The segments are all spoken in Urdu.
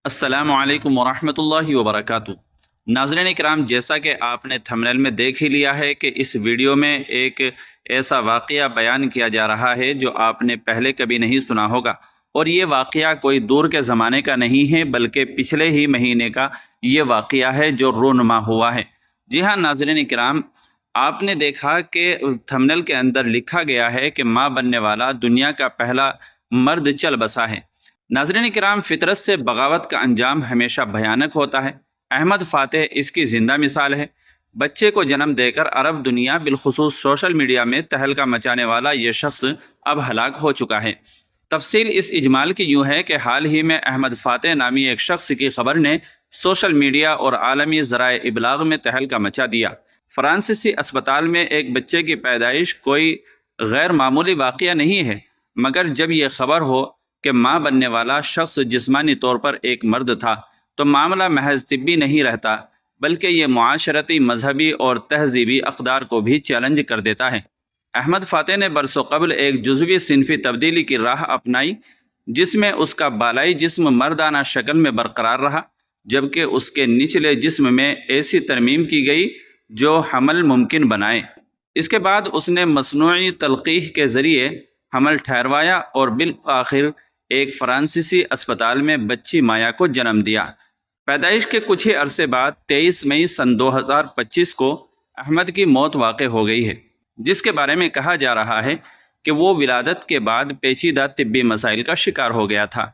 السلام علیکم ورحمۃ اللہ وبرکاتہ۔ ناظرین کرام، جیسا کہ آپ نے تھمبنیل میں دیکھ ہی لیا ہے کہ اس ویڈیو میں ایک ایسا واقعہ بیان کیا جا رہا ہے جو آپ نے پہلے کبھی نہیں سنا ہوگا، اور یہ واقعہ کوئی دور کے زمانے کا نہیں ہے بلکہ پچھلے ہی مہینے کا یہ واقعہ ہے جو رونما ہوا ہے۔ جی ہاں ناظرین کرام، آپ نے دیکھا کہ تھمبنیل کے اندر لکھا گیا ہے کہ ماں بننے والا دنیا کا پہلا مرد چل بسا ہے۔ ناظرین کرام، فطرت سے بغاوت کا انجام ہمیشہ بھیانک ہوتا ہے۔ احمد فاتح اس کی زندہ مثال ہے۔ بچے کو جنم دے کر عرب دنیا بالخصوص سوشل میڈیا میں تہلکہ مچانے والا یہ شخص اب ہلاک ہو چکا ہے۔ تفصیل اس اجمال کی یوں ہے کہ حال ہی میں احمد فاتح نامی ایک شخص کی خبر نے سوشل میڈیا اور عالمی ذرائع ابلاغ میں تہلکہ مچا دیا۔ فرانسیسی اسپتال میں ایک بچے کی پیدائش کوئی غیر معمولی واقعہ نہیں ہے، مگر جب یہ خبر ہو کہ ماں بننے والا شخص جسمانی طور پر ایک مرد تھا تو معاملہ محض طبی نہیں رہتا، بلکہ یہ معاشرتی، مذہبی اور تہذیبی اقدار کو بھی چیلنج کر دیتا ہے۔ احمد فاتح نے برسوں قبل ایک جزوی صنفی تبدیلی کی راہ اپنائی، جس میں اس کا بالائی جسم مردانہ شکل میں برقرار رہا، جبکہ اس کے نچلے جسم میں ایسی ترمیم کی گئی جو حمل ممکن بنائے۔ اس کے بعد اس نے مصنوعی تلقیح کے ذریعے حمل ٹھہروایا اور بالآخر ایک فرانسیسی اسپتال میں بچی مایا کو جنم دیا۔ پیدائش کے کچھ ہی عرصے بعد 23 مئی سن 2025 کو احمد کی موت واقع ہو گئی ہے، جس کے بارے میں کہا جا رہا ہے کہ وہ ولادت کے بعد پیچیدہ طبی مسائل کا شکار ہو گیا تھا۔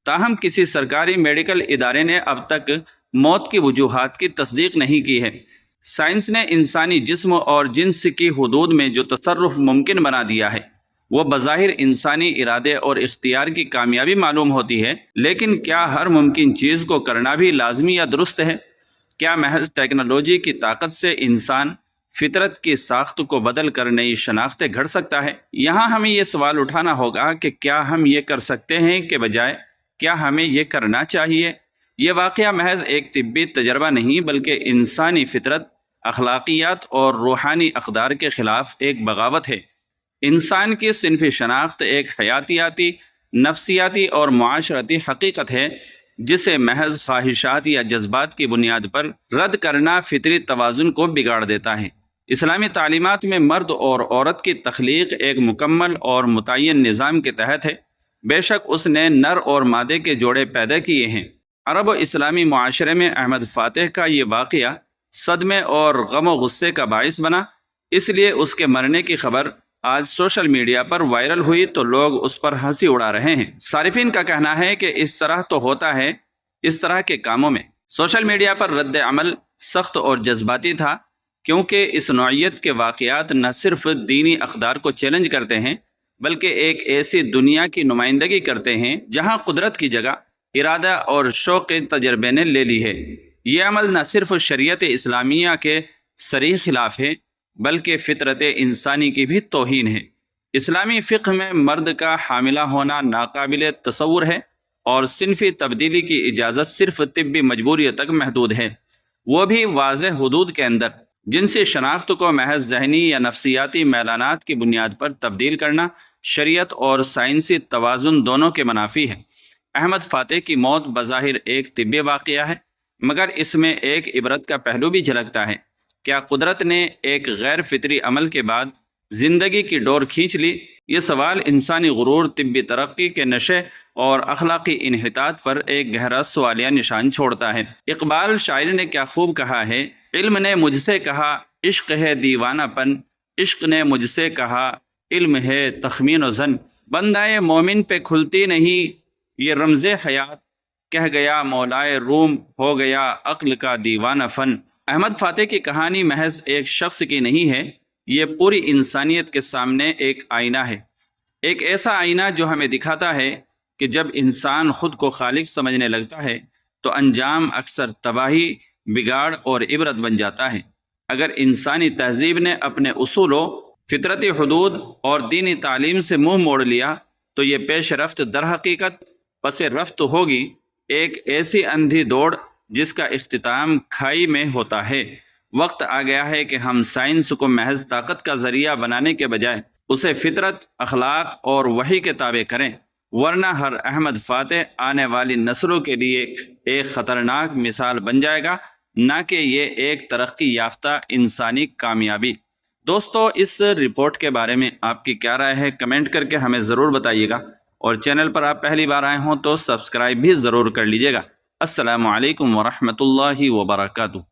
تاہم کسی سرکاری میڈیکل ادارے نے اب تک موت کی وجوہات کی تصدیق نہیں کی ہے۔ سائنس نے انسانی جسم اور جنس کی حدود میں جو تصرف ممکن بنا دیا ہے وہ بظاہر انسانی ارادے اور اختیار کی کامیابی معلوم ہوتی ہے، لیکن کیا ہر ممکن چیز کو کرنا بھی لازمی یا درست ہے؟ کیا محض ٹیکنالوجی کی طاقت سے انسان فطرت کی ساخت کو بدل کر نئی شناختیں گھڑ سکتا ہے؟ یہاں ہمیں یہ سوال اٹھانا ہوگا کہ کیا ہم یہ کر سکتے ہیں کے بجائے کیا ہمیں یہ کرنا چاہیے؟ یہ واقعہ محض ایک طبی تجربہ نہیں بلکہ انسانی فطرت، اخلاقیات اور روحانی اقدار کے خلاف ایک بغاوت ہے۔ انسان کی صنفی شناخت ایک حیاتیاتی، نفسیاتی اور معاشرتی حقیقت ہے جسے محض خواہشات یا جذبات کی بنیاد پر رد کرنا فطری توازن کو بگاڑ دیتا ہے۔ اسلامی تعلیمات میں مرد اور عورت کی تخلیق ایک مکمل اور متعین نظام کے تحت ہے۔ بے شک اس نے نر اور مادے کے جوڑے پیدا کیے ہیں۔ عرب و اسلامی معاشرے میں احمد فاتح کا یہ واقعہ صدمے اور غم و غصے کا باعث بنا، اس لیے اس کے مرنے کی خبر آج سوشل میڈیا پر وائرل ہوئی تو لوگ اس پر ہنسی اڑا رہے ہیں۔ صارفین کا کہنا ہے کہ اس طرح تو ہوتا ہے اس طرح کے کاموں میں۔ سوشل میڈیا پر رد عمل سخت اور جذباتی تھا، کیونکہ اس نوعیت کے واقعات نہ صرف دینی اقدار کو چیلنج کرتے ہیں بلکہ ایک ایسی دنیا کی نمائندگی کرتے ہیں جہاں قدرت کی جگہ ارادہ اور شوق تجربے نے لے لی ہے۔ یہ عمل نہ صرف شریعت اسلامیہ کے صریح خلاف ہے بلکہ فطرت انسانی کی بھی توہین ہے۔ اسلامی فقہ میں مرد کا حاملہ ہونا ناقابل تصور ہے اور صنفی تبدیلی کی اجازت صرف طبی مجبوری تک محدود ہے، وہ بھی واضح حدود کے اندر۔ جنسی شناخت کو محض ذہنی یا نفسیاتی میلانات کی بنیاد پر تبدیل کرنا شریعت اور سائنسی توازن دونوں کے منافی ہے۔ احمد فاتح کی موت بظاہر ایک طبی واقعہ ہے، مگر اس میں ایک عبرت کا پہلو بھی جھلکتا ہے۔ کیا قدرت نے ایک غیر فطری عمل کے بعد زندگی کی ڈور کھینچ لی؟ یہ سوال انسانی غرور، طبی ترقی کے نشے اور اخلاقی انحطاط پر ایک گہرا سوالیہ نشان چھوڑتا ہے۔ اقبال شاعر نے کیا خوب کہا ہے، علم نے مجھ سے کہا عشق ہے دیوانہ پن، عشق نے مجھ سے کہا علم ہے تخمین و ظن، بندہ مومن پہ کھلتی نہیں یہ رمز حیات، کہہ گیا مولائے روم ہو گیا عقل کا دیوانہ فن۔ احمد فاتح کی کہانی محض ایک شخص کی نہیں ہے، یہ پوری انسانیت کے سامنے ایک آئینہ ہے، ایک ایسا آئینہ جو ہمیں دکھاتا ہے کہ جب انسان خود کو خالق سمجھنے لگتا ہے تو انجام اکثر تباہی، بگاڑ اور عبرت بن جاتا ہے۔ اگر انسانی تہذیب نے اپنے اصولوں، فطرتی حدود اور دینی تعلیم سے منہ موڑ لیا تو یہ پیش رفت در حقیقت پس رفت ہوگی، ایک ایسی اندھی دوڑ جس کا اختتام کھائی میں ہوتا ہے۔ وقت آ گیا ہے کہ ہم سائنس کو محض طاقت کا ذریعہ بنانے کے بجائے اسے فطرت، اخلاق اور وحی کے تابع کریں۔ ورنہ ہر احمد فاتح آنے والی نسلوں کے لیے ایک خطرناک مثال بن جائے گا، نہ کہ یہ ایک ترقی یافتہ انسانی کامیابی۔ دوستو، اس رپورٹ کے بارے میں آپ کی کیا رائے ہے؟ کمنٹ کر کے ہمیں ضرور بتائیے گا، اور چینل پر آپ پہلی بار آئے ہوں تو سبسکرائب بھی ضرور کر لیجیے گا۔ السلام علیکم ورحمۃ اللہ وبرکاتہ۔